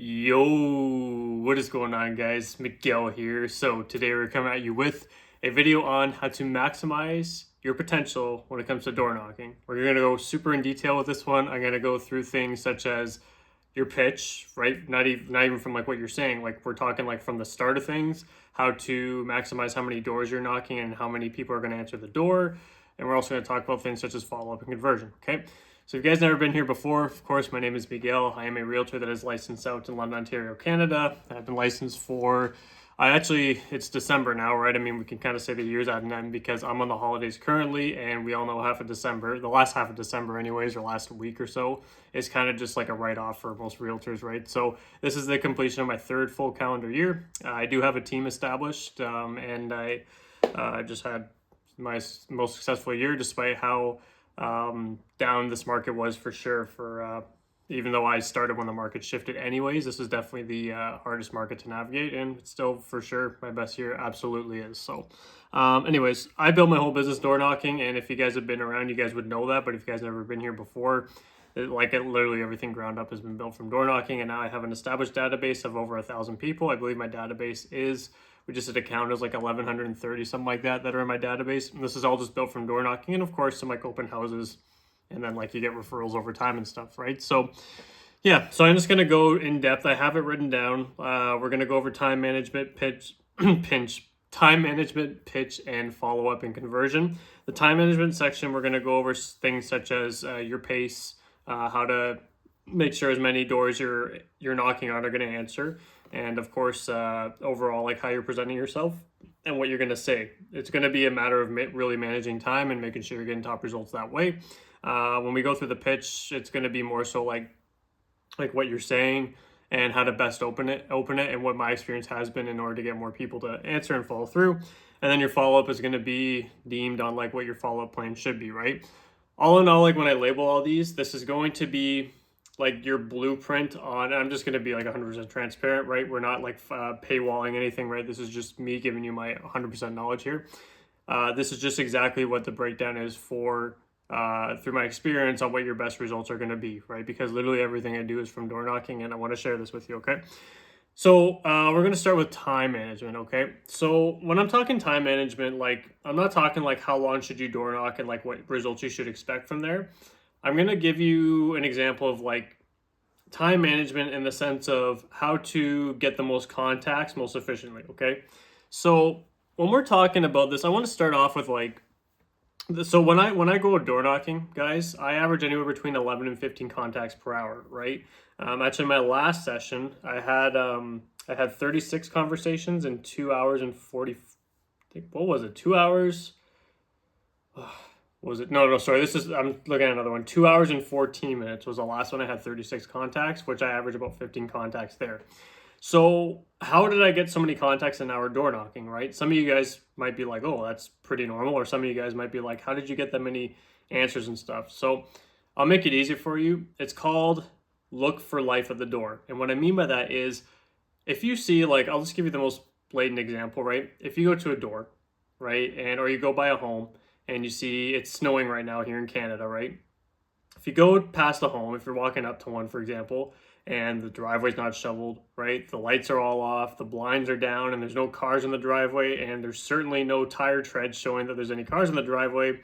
Yo, what is going on, guys? Miguel here. So today we're coming at you with a video on how to maximize your potential when it comes to door knocking. We're going to go super in detail with this one. I'm going to go through things such as your pitch, right? Not even from like what you're saying. Like we're talking like from the start of things, how to maximize how many doors you're knocking and how many people are going to answer the door. And we're also going to talk about things such as follow-up and conversion, okay? So if you guys never been here before, of course, my name is Miguel. I am a realtor that is licensed out in London, Ontario, Canada. I've been licensed for, it's December now, right? I mean, we can kind of say the year's at an end because I'm on the holidays currently, and we all know half of December, the last half of December anyways, or last week or so, is kind of just like a write-off for most realtors, right? So this is the completion of my third full calendar year. I do have a team established, and I just had my most successful year despite how down this market was for sure. For even though I started when the market shifted anyways, this is definitely the hardest market to navigate, and it's still for sure my best year. Absolutely is. So anyways, I built my whole business door knocking, and if you guys have been around, you guys would know that. But if you guys never been here before, literally everything ground up has been built from door knocking, and now I have an established database of over 1,000 people. I believe my database is, we just did a count, it was like 1,130, something like that are in my database. And this is all just built from door knocking, and of course some like open houses, and then like you get referrals over time and stuff, right? So yeah, so I'm just gonna go in depth. I have it written down. We're gonna go over time management, pitch, time management, pitch, and follow up and conversion. The time management section, we're gonna go over things such as your pace, how to make sure as many doors you're knocking on are going to answer, and of course overall like how you're presenting yourself and what you're going to say. It's going to be a matter of really managing time and making sure you're getting top results that way. When we go through the pitch, it's going to be more so like what you're saying and how to best open it, and what my experience has been in order to get more people to answer and follow through. And then your follow-up is going to be deemed on like what your follow-up plan should be, right? All in all, like when I label all these, this is going to be like your blueprint on, I'm just going to be like 100% transparent, right? We're not like paywalling anything, right? This is just me giving you my 100% knowledge here. This is just exactly what the breakdown is for through my experience on what your best results are going to be, right? Because literally everything I do is from door knocking, and I want to share this with you, okay? So we're going to start with time management, okay? So when I'm talking time management, like I'm not talking like how long should you door knock and like what results you should expect from there. I'm going to give you an example of like time management in the sense of how to get the most contacts most efficiently, okay? So when we're talking about this, I want to start off with like, so when I go door knocking, guys, I average anywhere between 11 and 15 contacts per hour, right? Actually, my last session, I had 36 conversations in 2 hours and 40. What was it? 2 hours? Was it? No, sorry. I'm looking at another one. 2 hours and 14 minutes was the last one. I had 36 contacts, which I average about 15 contacts there. So how did I get so many contacts an hour door knocking, right? Some of you guys might be like, oh, that's pretty normal. Or some of you guys might be like, how did you get that many answers and stuff? So I'll make it easy for you. It's called look for life at the door. And what I mean by that is if you see, like, I'll just give you the most blatant example, right? If you go to a door, right, or you go by a home and you see it's snowing right now here in Canada, right? If you go past a home, if you're walking up to one, for example, and the driveway's not shoveled, right? The lights are all off, the blinds are down, and there's no cars in the driveway, and there's certainly no tire treads showing that there's any cars in the driveway,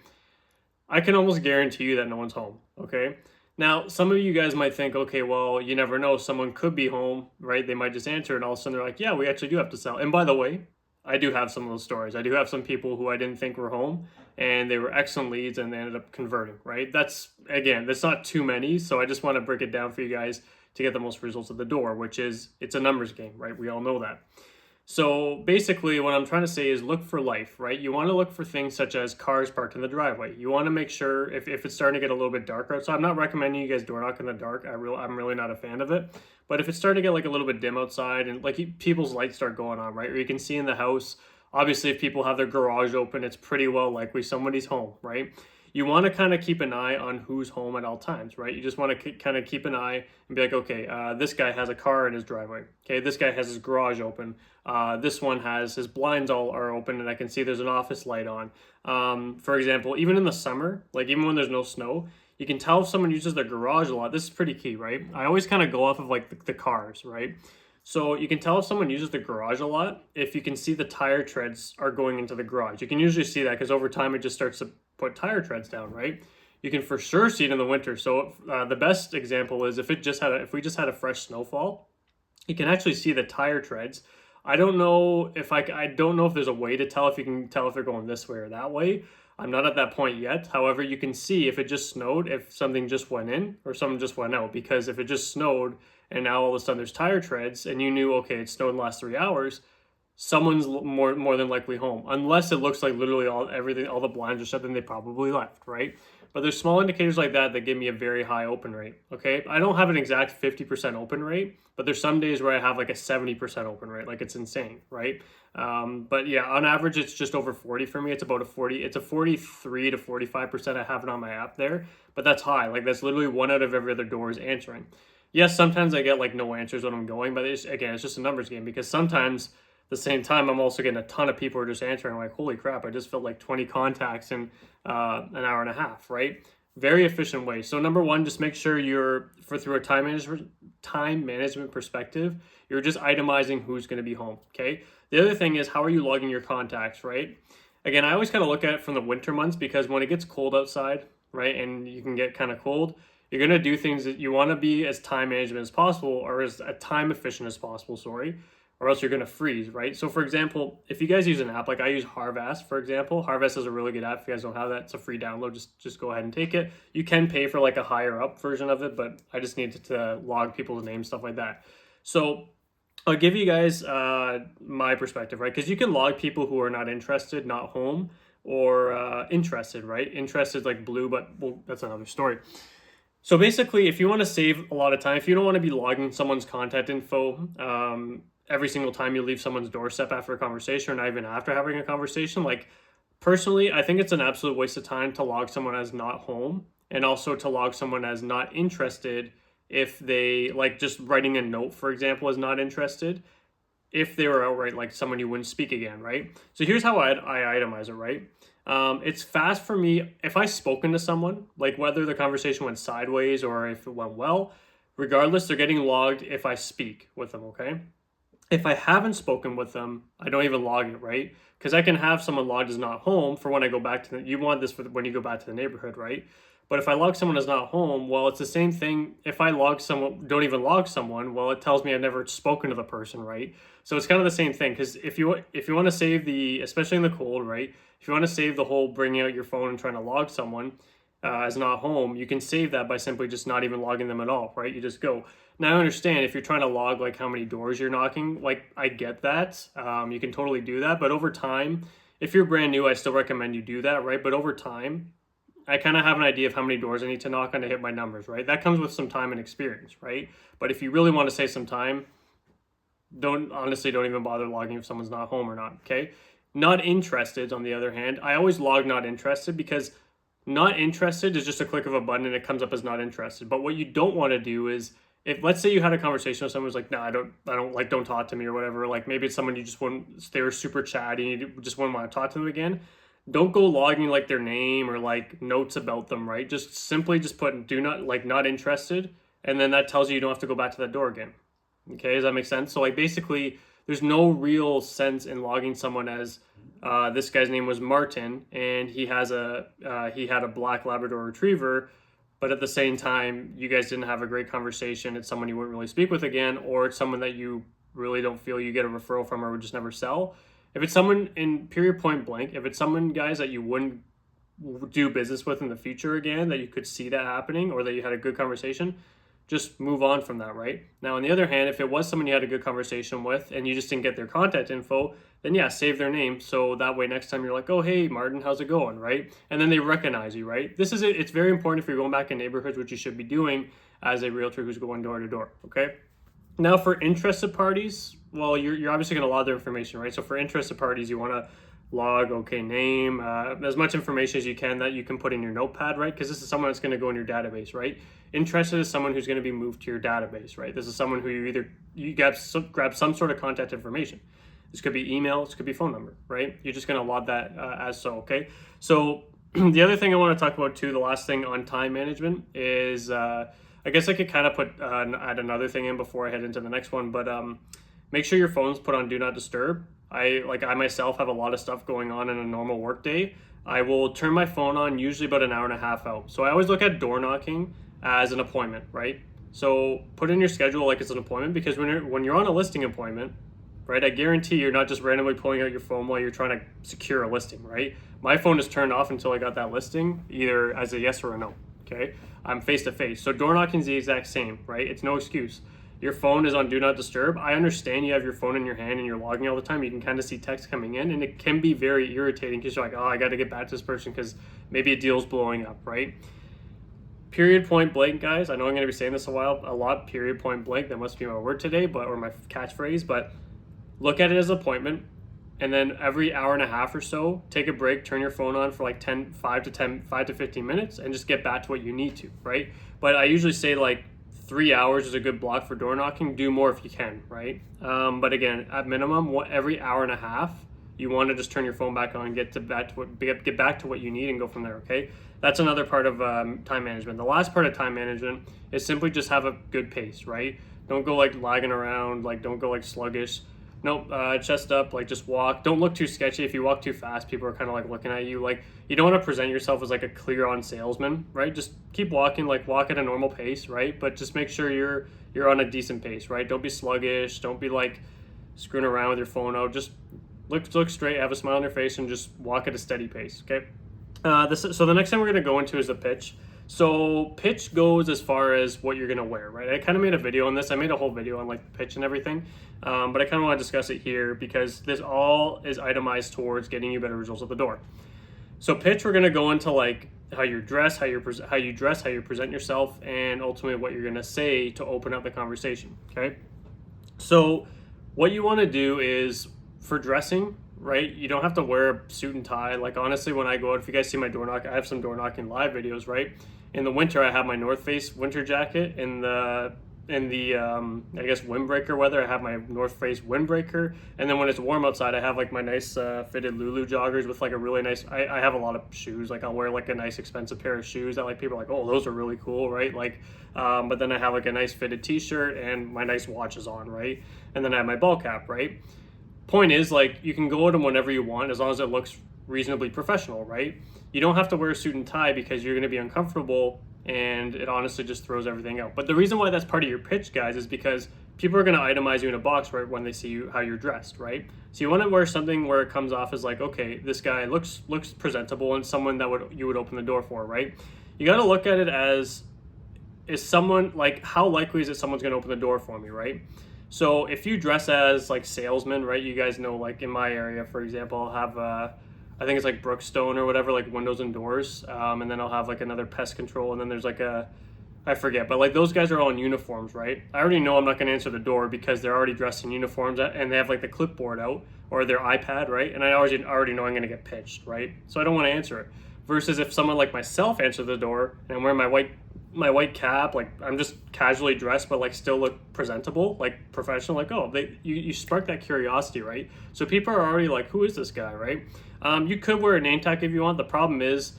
I can almost guarantee you that no one's home, okay? Now, some of you guys might think, okay, well, you never know. Someone could be home, right? They might just answer, and all of a sudden they're like, yeah, we actually do have to sell. And by the way, I do have some of those stories. I do have some people who I didn't think were home, and they were excellent leads, and they ended up converting, right? That's not too many, so I just want to break it down for you guys to get the most results at the door, which is, it's a numbers game, right? We all know that. So basically what I'm trying to say is look for life, right? You want to look for things such as cars parked in the driveway. You want to make sure if it's starting to get a little bit darker. So I'm not recommending you guys door knock in the dark. I'm really not a fan of it. But if it's starting to get like a little bit dim outside and like people's lights start going on, right? Or you can see in the house, obviously if people have their garage open, it's pretty well likely somebody's home, right? You want to kind of keep an eye on who's home at all times, right? You just want to kind of keep an eye and be like, okay, this guy has a car in his driveway. Okay, this guy has his garage open. This one has his blinds all are open, and I can see there's an office light on. For example, even in the summer, like even when there's no snow, You can tell if someone uses their garage a lot. This is pretty key, right? I always kind of go off of like the cars, right? So you can tell if someone uses the garage a lot if you can see the tire treads are going into the garage. You can usually see that because over time it just starts to put tire treads down, right? You can for sure see it in the winter. So the best example is if we just had a fresh snowfall, you can actually see the tire treads. I don't know if there's a way to tell if you can tell if they're going this way or that way. I'm not at that point yet. However, you can see if it just snowed, if something just went in or something just went out. Because if it just snowed and now all of a sudden there's tire treads and you knew, okay, it snowed in the last 3 hours, someone's more than likely home. Unless it looks like literally all the blinds are shut, then they probably left, right? But there's small indicators like that that give me a very high open rate, okay? I don't have an exact 50% open rate, but there's some days where I have like a 70% open rate. Like it's insane, right? But yeah, on average, it's just over 40 for me. It's about it's a 43 to 45% I have it on my app there, but that's high. Like that's literally 1 out of every other door is answering. Yes, sometimes I get like no answers when I'm going, but again, it's just a numbers game because sometimes the same time, I'm also getting a ton of people who are just answering. I'm like, holy crap, I just filled like 20 contacts in an hour and a half, right? Very efficient way. So number one, just make sure through a time management perspective, you're just itemizing who's going to be home, okay? The other thing is, how are you logging your contacts, right? Again, I always kind of look at it from the winter months because when it gets cold outside, right, and you can get kind of cold, you're going to do things that you want to be as time management as possible or as time efficient as possible, or else you're going to freeze, right? So for example, if you guys use an app, like I use Harvest, for example, Harvest is a really good app. If you guys don't have that, it's a free download. Just go ahead and take it. You can pay for like a higher up version of it, but I just need to log people's names, stuff like that. So I'll give you guys my perspective, right? Because you can log people who are not interested, not home, or interested, right? Interested like blue, but well, that's another story. So basically, if you want to save a lot of time, if you don't want to be logging someone's contact info, every single time you leave someone's doorstep after a conversation or not even after having a conversation, like personally, I think it's an absolute waste of time to log someone as not home and also to log someone as not interested if they like just writing a note, for example, is not interested if they were outright like someone you wouldn't speak again, right? So here's how I itemize it, right? It's fast for me if I've spoken to someone, like whether the conversation went sideways or if it went well, regardless, they're getting logged if I speak with them, okay? If I haven't spoken with them, I don't even log it, right? Because I can have someone logged as not home for when I go back to you want this for when you go back to the neighborhood, right? But if I log someone as not home, well, it's the same thing. If I don't even log someone, well, it tells me I've never spoken to the person, right? So it's kind of the same thing. Because if you want to save especially in the cold, right? If you want to save the whole bringing out your phone and trying to log someone as not home, you can save that by simply just not even logging them at all, right? You just go. Now I understand if you're trying to log like how many doors you're knocking, like I get that. You can totally do that. But over time, if you're brand new, I still recommend you do that, right? But over time, I kind of have an idea of how many doors I need to knock on to hit my numbers, right? That comes with some time and experience, right? But if you really want to save some time, don't even bother logging if someone's not home or not, okay? Not interested, on the other hand, I always log not interested because not interested is just a click of a button and it comes up as not interested. But what you don't want to do is, if let's say you had a conversation with someone who's like, no, I don't like, don't talk to me or whatever. Like maybe it's someone you just wouldn't, they were super chatty and you just wouldn't want to talk to them again. Don't go logging like their name or like notes about them, right? Just simply just put do not like not interested. And then that tells you don't have to go back to that door again. Okay, does that make sense? So like basically there's no real sense in logging someone as this guy's name was Martin and he had a black Labrador retriever, but at the same time you guys didn't have a great conversation. It's someone you wouldn't really speak with again, or it's someone that you really don't feel you get a referral from or would just never sell. If it's someone in period point blank, if it's someone, guys, that you wouldn't do business with in the future again, that you could see that happening or that you had a good conversation, just move on from that, right? Now, on the other hand, if it was someone you had a good conversation with and you just didn't get their contact info, then yeah, save their name. So that way next time you're like, oh, hey, Martin, how's it going, right? And then they recognize you, right? It's very important if you're going back in neighborhoods, which you should be doing as a realtor who's going door to door, okay? Now for interested parties, well, you're obviously going to log their information, right? So for interested parties, you want to log, okay, name, as much information as you can that you can put in your notepad, right? Because this is someone that's going to go in your database, right? Interested is someone who's going to be moved to your database, right? This is someone who you grab some sort of contact information. This could be email, this could be phone number, right? You're just going to log that as so, okay? So The other thing I want to talk about too, the last thing on time management is, I guess I could kind of add another thing in before I head into the next one, but make sure your phone's put on do not disturb. I myself have a lot of stuff going on in a normal work day. I will turn my phone on usually about an hour and a half out. So I always look at door knocking as an appointment, right? So put in your schedule like it's an appointment, because when you're on a listing appointment, right, I guarantee you're not just randomly pulling out your phone while you're trying to secure a listing, right? My phone is turned off until I got that listing, either as a yes or a no, okay? I'm face to face. So door knocking is the exact same, right? It's no excuse. Your phone is on do not disturb. I understand you have your phone in your hand and you're logging all the time. You can kind of see text coming in, and it can be very irritating because you're like, oh, I got to get back to this person because maybe a deal's blowing up, right? Period, point blank, guys. I know I'm going to be saying this a lot. Period, point blank. That must be my word today, or my catchphrase. But look at it as an appointment, and then every hour and a half or so, take a break, turn your phone on for like 5 to 15 minutes, and just get back to what you need to, right? But I usually say like 3 hours is a good block for door knocking. Do more if you can, right? But again, at minimum, every hour and a half, you want to just turn your phone back on and get back to what you need and go from there, okay? That's another part of time management. The last part of time management is simply just have a good pace, right? Don't go like lagging around, like don't go like sluggish. Nope, chest up, like just walk. Don't look too sketchy. If you walk too fast, people are kind of like looking at you. Like, you don't want to present yourself as like a clear on salesman, right? Just keep walking, like walk at a normal pace, right? But just make sure you're on a decent pace, right? Don't be sluggish. Don't be like screwing around with your phone out. Just look straight, have a smile on your face, and just walk at a steady pace, okay? So the next thing we're going to go into is the pitch. So pitch goes as far as what you're going to wear, right? I kind of made a video on this. I made a whole video on like the pitch and everything, but I kind of want to discuss it here because this all is itemized towards getting you better results at the door. So pitch, we're going to go into like how you dress, how you present yourself, and ultimately what you're going to say to open up the conversation, okay? So what you want to do is, for dressing, right, you don't have to wear a suit and tie. Like, honestly, when I go out, if you guys see my door knock, I have some door knocking live videos, right? In the winter, I have my North Face winter jacket. In the I guess windbreaker weather, I have my North Face windbreaker. And then when it's warm outside, I have like my nice fitted Lulu joggers with like a really nice, I have a lot of shoes. Like, I'll wear like a nice expensive pair of shoes that like people are like, oh, those are really cool, right? Like, but then I have like a nice fitted t-shirt and my nice watches on, right? And then I have my ball cap, right? Point is, like, you can go out in whenever you want as long as it looks reasonably professional, right? You don't have to wear a suit and tie because you're going to be uncomfortable, and it honestly just throws everything out. But the reason why that's part of your pitch, guys, is because people are going to itemize you in a box, right, when they see you, how you're dressed, right? So you want to wear something where it comes off as like, okay, this guy looks presentable and someone that you would open the door for, right? You got to look at it as, is someone, like, how likely is it someone's going to open the door for me, right? So if you dress as like salesman, right, you guys know, like in my area, for example, I'll have, I think it's like Brookstone or whatever, like windows and doors. And then I'll have like another pest control. And then there's like I forget, but like those guys are all in uniforms, right? I already know I'm not going to answer the door because they're already dressed in uniforms and they have like the clipboard out or their iPad, right? And I already know I'm going to get pitched, right? So I don't want to answer it. Versus if someone like myself answers the door and I'm wearing my white cap, like I'm just casually dressed but like still look presentable, like professional, like, oh, you spark that curiosity, right? So people are already like, who is this guy, right? You could wear a name tag if you want. The problem is,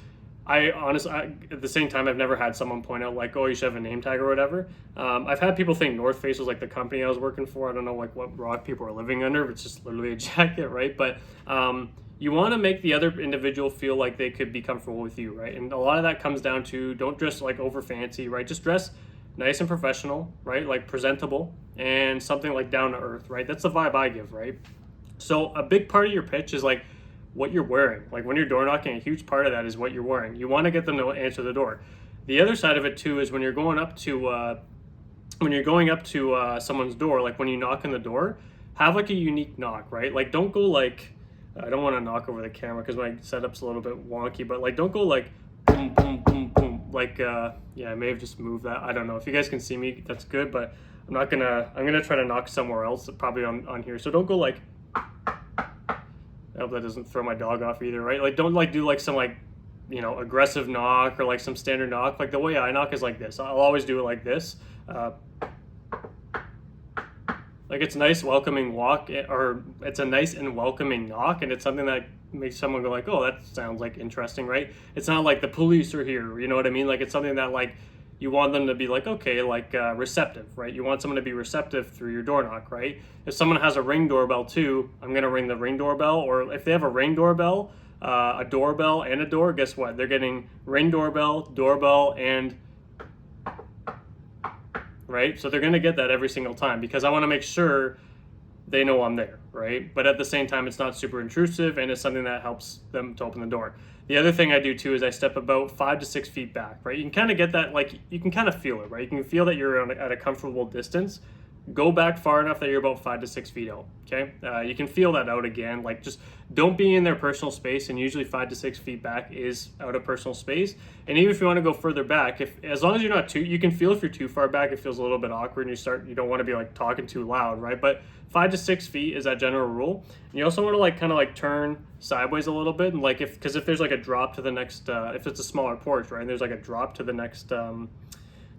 I honestly, at the same time, I've never had someone point out like, oh, you should have a name tag or whatever. I've had people think North Face was like the company I was working for. I don't know like what rock people are living under, but it's just literally a jacket, right? But you want to make the other individual feel like they could be comfortable with you, right? And a lot of that comes down to, don't dress like over fancy, right? Just dress nice and professional, right? Like presentable and something like down to earth, right? That's the vibe I give, right? So a big part of your pitch is like what you're wearing. Like when you're door knocking, a huge part of that is what you're wearing. You want to get them to answer the door. The other side of it too is when you're going up to someone's door, like when you knock on the door, have like a unique knock, right? Like don't go like, I don't want to knock over the camera because my setup's a little bit wonky, but like don't go like boom, boom, boom, boom. Like, yeah, I may have just moved that. I don't know. If you guys can see me, that's good, but I'm gonna try to knock somewhere else, probably on here. So don't go like, I hope that doesn't throw my dog off either, right? Like don't like do like some like, you know, aggressive knock or like some standard knock. Like the way I knock is like this. I'll always do it like this. Like it's nice welcoming walk, or it's a nice and welcoming knock, and it's something that make someone go like, oh, that sounds like interesting, right? It's not like the police are here, you know what I mean? Like it's something that like you want them to be like, okay, like receptive, right? You want someone to be receptive through your door knock, right? If someone has a Ring doorbell too, I'm gonna ring the Ring doorbell. Or if they have a Ring doorbell, a doorbell and a door, guess what? They're getting Ring doorbell, and right? So they're gonna get that every single time because I want to make sure they know I'm there, right? But at the same time, it's not super intrusive and it's something that helps them to open the door. The other thing I do too is I step about 5 to 6 feet back, right? You can kind of get that, like, you can kind of feel it, right? You can feel that you're at a comfortable distance. Go back far enough that you're about 5 to 6 feet out, okay? You can feel that out again. Like, just don't be in their personal space, and usually 5 to 6 feet back is out of personal space. And even if you want to go further back, as long as you're not too, you can feel if you're too far back, it feels a little bit awkward, and you don't want to be like talking too loud, right? But 5 to 6 feet is that general rule. And you also want to like kind of like turn sideways a little bit, and like because if there's like a drop to the next, if it's a smaller porch, right, and there's like a drop to the next.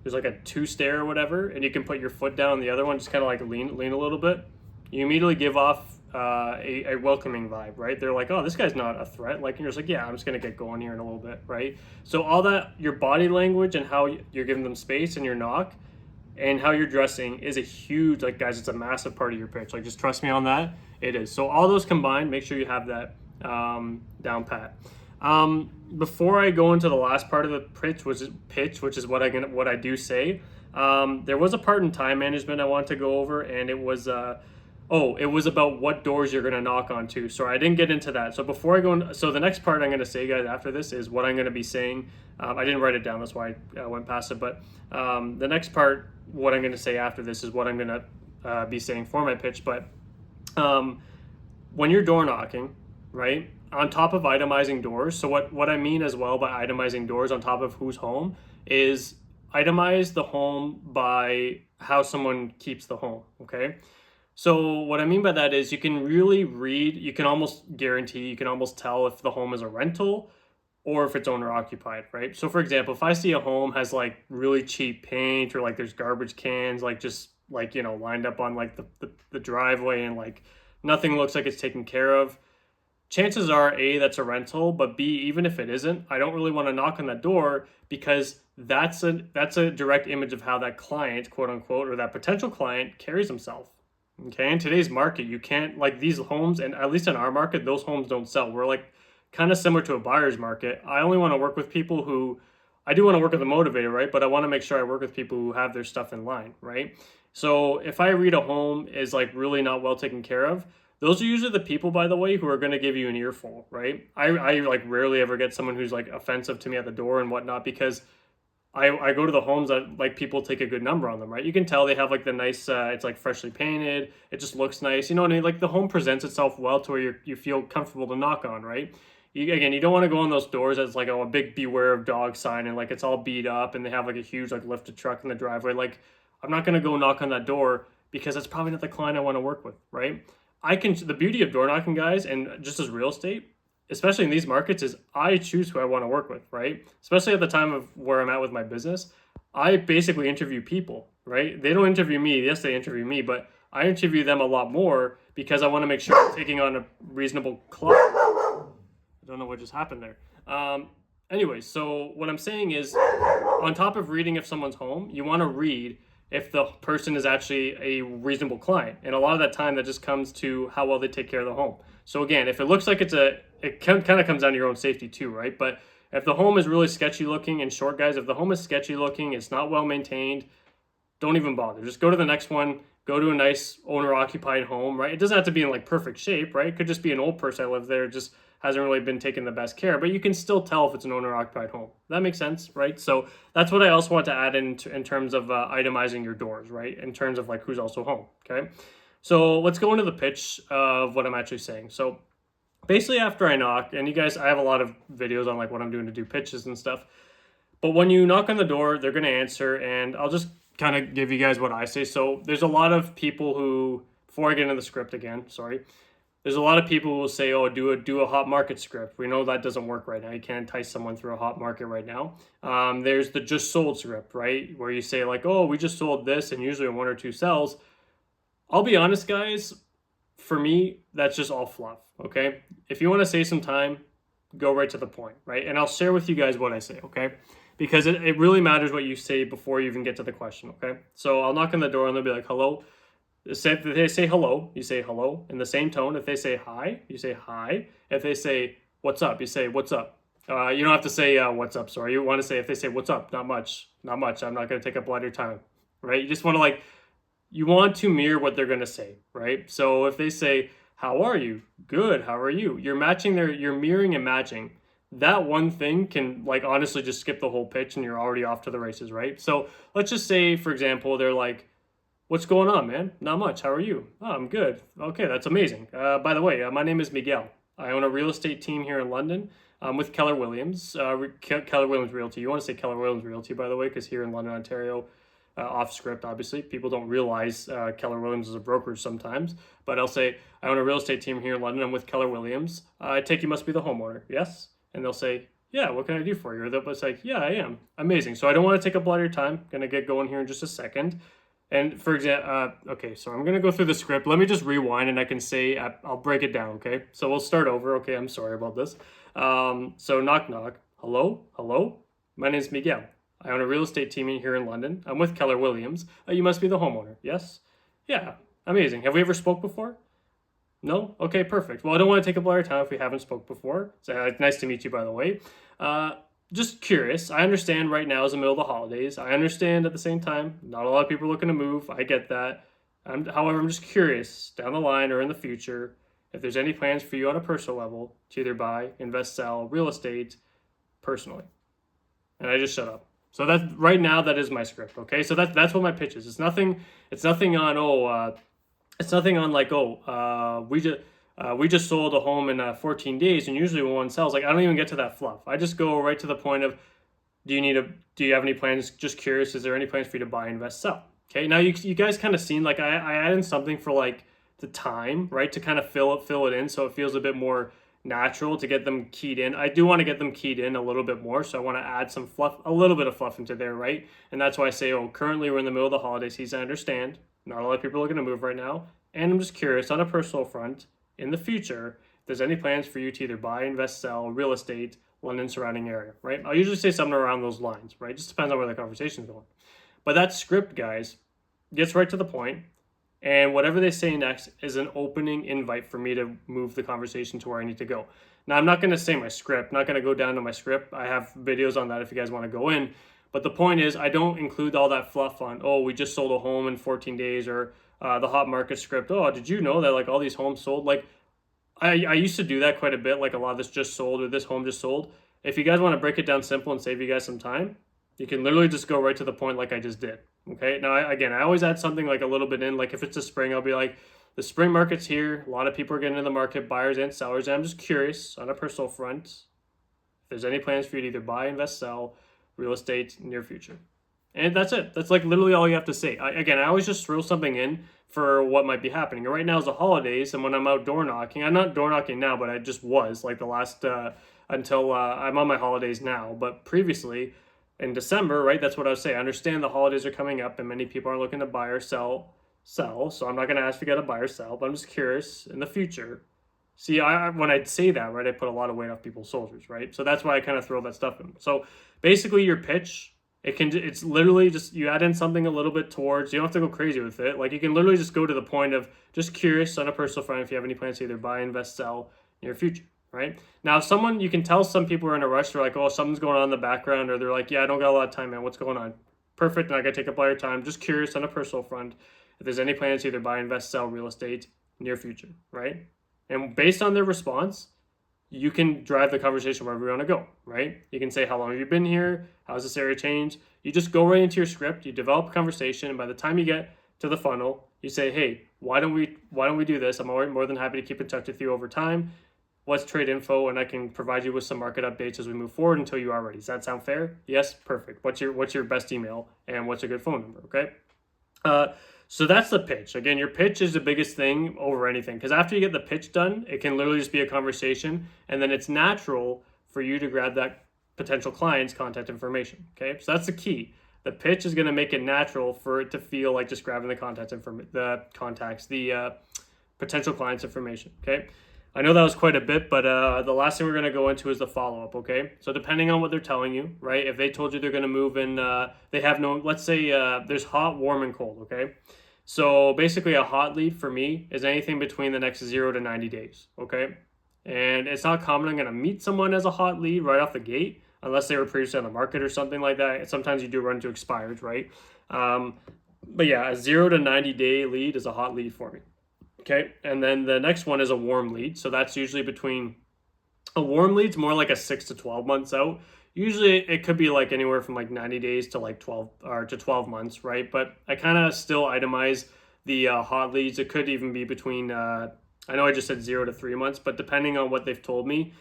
There's like a 2-stair or whatever, and you can put your foot down on the other one, just kind of like lean a little bit. You immediately give off a welcoming vibe, right? They're like, oh, this guy's not a threat. Like, and you're just like, yeah, I'm just gonna get going here in a little bit, right? So all that, your body language and how you're giving them space and your knock and how you're dressing is a huge, like, guys, it's a massive part of your pitch. Like, just trust me on that. It is. So all those combined, make sure you have that down pat. Before I go into the last part of the pitch, which is what I do say, there was a part in time management I want to go over, and it was about what doors you're gonna knock on too. Sorry, I didn't get into that. So before I go in, so the next part I'm gonna say, guys, after this is what I'm gonna be saying. I didn't write it down, that's why I went past it. But the next part, what I'm gonna say after this is what I'm gonna be saying for my pitch. But when you're door knocking, right? On top of itemizing doors, so what I mean as well by itemizing doors on top of who's home is itemize the home by how someone keeps the home, okay? So what I mean by that is you can really read, you can almost guarantee, you can almost tell if the home is a rental or if it's owner occupied, right? So for example, if I see a home has like really cheap paint or like there's garbage cans, like just like, you know, lined up on like the driveway and like nothing looks like it's taken care of, chances are A, that's a rental, but B, even if it isn't, I don't really want to knock on that door because that's a direct image of how that client, quote unquote, or that potential client carries himself. Okay, in today's market, you can't, like, these homes, and at least in our market, those homes don't sell. We're like kind of similar to a buyer's market. I only want to work with people who, I do want to work with a motivator, right? But I want to make sure I work with people who have their stuff in line, right? So if I read a home is like really not well taken care of, those are usually the people, by the way, who are going to give you an earful, right? I like rarely ever get someone who's like offensive to me at the door and whatnot because I go to the homes that like people take a good number on them, right? You can tell they have like the nice, it's like freshly painted. It just looks nice. You know what I mean? Like the home presents itself well to where you feel comfortable to knock on, right? You don't want to go on those doors as like, oh, a big beware of dog sign and like it's all beat up and they have like a huge like lifted truck in the driveway. Like I'm not going to go knock on that door because that's probably not the client I want to work with, right? The beauty of door knocking, guys, and just as real estate, especially in these markets, is I choose who I want to work with, right? Especially at the time of where I'm at with my business. I basically interview people, right? They don't interview me. Yes, they interview me, but I interview them a lot more because I want to make sure I'm taking on a reasonable client. I don't know what just happened there. Anyways, so what I'm saying is on top of reading if someone's home, you want to read if the person is actually a reasonable client. And a lot of that time that just comes to how well they take care of the home. So again, if it looks like it kind of comes down to your own safety too, right? But if the home is really sketchy looking, and short, guys, if the home is sketchy looking, it's not well maintained, don't even bother. Just go to the next one, go to a nice owner occupied home, right? It doesn't have to be in like perfect shape, right? It could just be an old person that lives there, just hasn't really been taking the best care, but you can still tell if it's an owner occupied home. That makes sense, right? So that's what I also want to add in terms of itemizing your doors, right? In terms of like who's also home, okay? So let's go into the pitch of what I'm actually saying. So basically after I knock, and you guys, I have a lot of videos on like what I'm doing to do pitches and stuff, but when you knock on the door, they're going to answer, and I'll just kind of give you guys what I say. So there's a lot of people who, before I get into the script again, sorry, there's a lot of people who will say, oh, do a hot market script. We know that doesn't work right now. You can't entice someone through a hot market right now. There's the just sold script, right? Where you say like, oh, we just sold this, and usually 1 or 2 sells. I'll be honest, guys, for me, that's just all fluff, okay? If you want to save some time, go right to the point, right? And I'll share with you guys what I say, okay? Because it really matters what you say before you even get to the question, okay? So I'll knock on the door and they'll be like, hello. If they say hello, you say hello in the same tone. If they say hi, you say hi. If they say what's up, you say what's up. You don't have to say what's up, sorry. You want to say, if they say what's up, not much, not much. I'm not going to take up a lot of your time, right? You just want to you want to mirror what they're going to say, right? So if they say, how are you? Good, how are you? You're mirroring and matching. That one thing can honestly just skip the whole pitch and you're already off to the races, right? So let's just say, for example, they're like, what's going on, man? Not much. How are you? Oh, I'm good. Okay, that's amazing. By the way, my name is Miguel. I own a real estate team here in London. I'm with Keller Williams, Keller Williams Realty. You want to say Keller Williams Realty, by the way, because here in London, Ontario, off script, obviously, people don't realize Keller Williams is a brokerage sometimes. But I'll say, I own a real estate team here in London. I'm with Keller Williams. I take you must be the homeowner, yes? And they'll say, yeah, what can I do for you? Or they'll say, yeah, I am. Amazing. So I don't want to take up a lot of your time. Going to get going here in just a second. And for example, okay, so I'm going to go through the script. Let me just rewind and I can say, I'll break it down, okay? So we'll start over. Okay, I'm sorry about this. So knock, knock. Hello? Hello? My name is Miguel. I own a real estate team here in London. I'm with Keller Williams. You must be the homeowner, yes? Yeah, amazing. Have we ever spoke before? No? Okay, perfect. Well, I don't want to take up a lot of time if we haven't spoke before. So, nice to meet you, by the way. Just curious. I understand right now is the middle of the holidays. I understand at the same time, not a lot of people are looking to move. I get that. However, I'm just curious, down the line or in the future, if there's any plans for you on a personal level to either buy, invest, sell real estate personally. And I just shut up. So that's right now, that is my script. Okay, so that's what my pitch is. It's nothing on we just sold a home in 14 days, and usually when one sells, I don't even get to that fluff. I just go right to the point of, do you have any plans? Just curious, is there any plans for you to buy, invest, sell? Okay, now you guys kind of seen I add in something for the time, right, to kind of fill it in, so it feels a bit more natural to get them keyed in. I do want to get them keyed in a little bit more, so I want to add some fluff, a little bit of fluff into there, right? And that's why I say, currently we're in the middle of the holiday season. I understand not a lot of people are looking to move right now, and I'm just curious on a personal front, in the future, if there's any plans for you to either buy, invest, sell real estate, London surrounding area, right? I'll usually say something around those lines, right? Just depends on where the conversation's going. But that script, guys, gets right to the point, and whatever they say next is an opening invite for me to move the conversation to where I need to go. Now, I'm not going to say my script, not going to go down to my script. I have videos on that if you guys want to go in. But the point is, I don't include all that fluff on, we just sold a home in 14 days, or the hot market script. Did you know that all these homes sold? I used to do that quite a bit, a lot of this just sold or this home just sold. If you guys want to break it down simple and save you guys some time, you can literally just go right to the point like I just did. Okay, now I always add something a little bit in, if it's a spring, I'll be like, the spring market's here, a lot of people are getting into the market, buyers and sellers, and I'm just curious on a personal front, if there's any plans for you to either buy, invest, sell real estate near future. And that's it. That's literally all you have to say. I always just throw something in for what might be happening. And right now is the holidays, and when I'm out door knocking, I'm not door knocking now, but I just was the last until I'm on my holidays now. But previously in December, right, that's what I would say. I understand the holidays are coming up and many people are looking to buy or sell. So I'm not going to ask if you got to buy or sell, but I'm just curious in the future. See, when I say that, right, I put a lot of weight off people's shoulders, right? So that's why I kind of throw that stuff in. So basically your pitch, it's literally just, you add in something a little bit towards, you don't have to go crazy with it. You can literally just go to the point of just curious on a personal front if you have any plans to either buy, invest, sell in your future, right? Now, you can tell some people are in a rush. They're something's going on in the background, or they're yeah, I don't got a lot of time, man. What's going on? Perfect. Not going to take up all your time. Just curious on a personal front if there's any plans to either buy, invest, sell real estate near future, right? And based on their response, you can drive the conversation wherever you want to go, right? You can say, how long have you been here? How's this area changed? You just go right into your script, you develop a conversation, and by the time you get to the funnel, you say, hey, why don't we do this? I'm more than happy to keep in touch with you over time. Let's trade info, and I can provide you with some market updates as we move forward until you are ready. Does that sound fair? Yes, perfect. What's your best email, and what's a good phone number, okay? So that's the pitch. Again, your pitch is the biggest thing over anything, because after you get the pitch done, it can literally just be a conversation, and then it's natural for you to grab that potential client's contact information. Okay, so that's the key. The pitch is going to make it natural for it to feel like just grabbing the contacts, the potential clients' information. Okay. I know that was quite a bit, but the last thing we're going to go into is the follow-up, okay? So depending on what they're telling you, right? If they told you they're going to move in, they have no, let's say there's hot, warm, and cold, okay? So basically a hot lead for me is anything between the next 0 to 90 days, okay? And it's not common I'm going to meet someone as a hot lead right off the gate, unless they were previously on the market or something like that. Sometimes you do run into expireds, right? But yeah, a 0 to 90 day lead is a hot lead for me. Okay, and then the next one is a warm lead. So that's usually between, a warm lead's more like a 6 to 12 months out. Usually it could be like anywhere from like 90 days to like 12 or to 12 months, right? But I kind of still itemize the hot leads. It could even be between, I know I just said 0 to 3 months, but depending on what they've told me,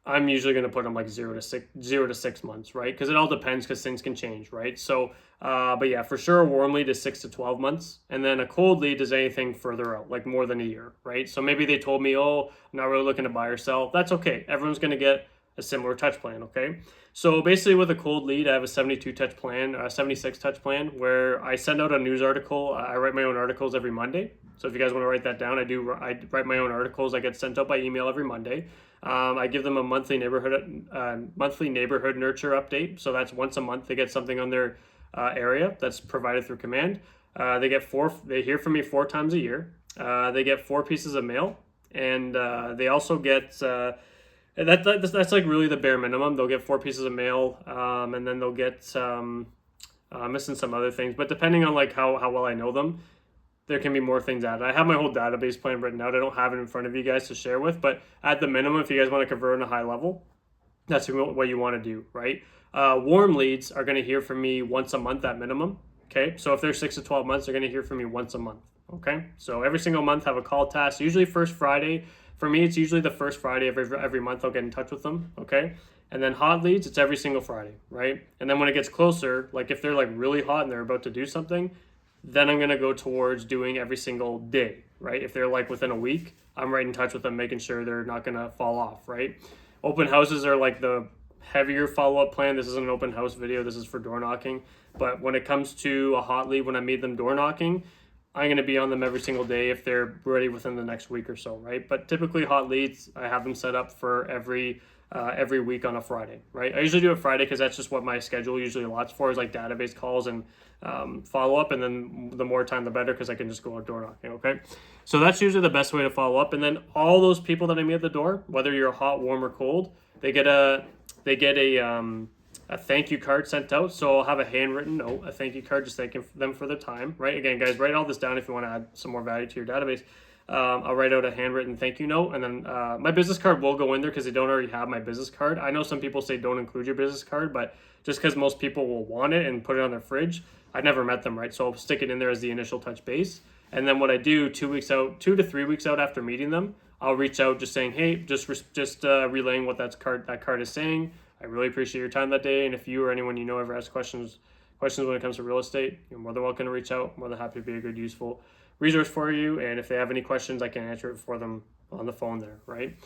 I'm usually going to put them like 0 to 6 months, right? Because it all depends, because things can change, right? So, but yeah, for sure, a warm lead is 6 to 12 months. And then a cold lead is anything further out, like more than a year, right? So maybe they told me, oh, I'm not really looking to buy or sell. That's okay. Everyone's going to get a similar touch plan, okay? So basically with a cold lead, I have a 72 touch plan, a 76 touch plan, where I send out a news article. I write my own articles every Monday. So if you guys want to write that down, I write my own articles. I get sent out by email every Monday. I give them a monthly neighborhood nurture update. So that's once a month they get something on their area that's provided through command. They hear from me 4 times a year. They get 4 pieces of mail, and they also get that's like really the bare minimum. They'll get 4 pieces of mail, and then they'll get missing some other things. But depending on like how well I know them, there can be more things added. I have my whole database plan written out. I don't have it in front of you guys to share with, but at the minimum, if you guys want to convert on a high level, that's what you want to do, right? Warm leads are going to hear from me once a month at minimum, okay? So if they're 6 to 12 months, they're going to hear from me once a month, okay? So every single month, have a call task, usually first Friday. For me, it's usually the first Friday of every month I'll get in touch with them, okay? And then hot leads, it's every single Friday, right? And then when it gets closer, like if they're like really hot and they're about to do something, then I'm going to go towards doing every single day, right? If they're like within a week, I'm right in touch with them, making sure they're not going to fall off, right? Open houses are like the heavier follow-up plan. This isn't an open house video. This is for door knocking. But when it comes to a hot lead, when I meet them door knocking, I'm going to be on them every single day if they're ready within the next week or so, right? But typically hot leads, I have them set up for every week on a Friday, right? I usually do it Friday because that's just what my schedule usually allots for, is like database calls and follow up. And then the more time, the better, because I can just go out door knocking, okay? So that's usually the best way to follow up. And then all those people that I meet at the door, whether you're hot, warm, or cold, they get a thank you card sent out. So I'll have a handwritten note, a thank you card, just thanking them for their time, right? Again, guys, write all this down if you want to add some more value to your database. I'll write out a handwritten thank you note, and then my business card will go in there because they don't already have my business card. I know some people say don't include your business card, but just because most people will want it and put it on their fridge, I've never met them, right? So I'll stick it in there as the initial touch base. And then what I do 2 to 3 weeks out after meeting them, I'll reach out just saying, hey, just relaying what that card is saying. I really appreciate your time that day. And if you or anyone you know ever asks questions when it comes to real estate, you're more than welcome to reach out. More than happy to be a good, useful resource for you. And if they have any questions, I can answer it for them on the phone there, right?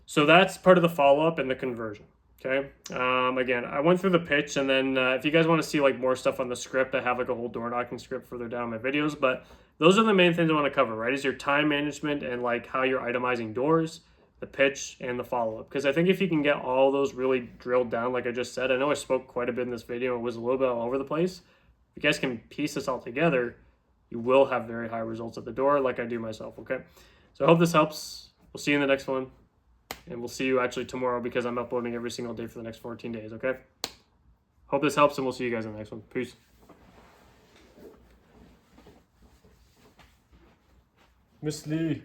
So that's part of the follow-up and the conversion, okay? Again, I went through the pitch, and then if you guys want to see like more stuff on the script, I have like a whole door knocking script further down in my videos, but those are the main things I want to cover, right? Is your time management and like how you're itemizing doors, the pitch, and the follow-up. Because I think if you can get all those really drilled down, like I just said, I know I spoke quite a bit in this video, it was a little bit all over the place. If you guys can piece this all together, you will have very high results at the door, like I do myself, okay? So I hope this helps. We'll see you in the next one. And we'll see you actually tomorrow, because I'm uploading every single day for the next 14 days, okay? Hope this helps, and we'll see you guys in the next one. Peace. Miss Lee.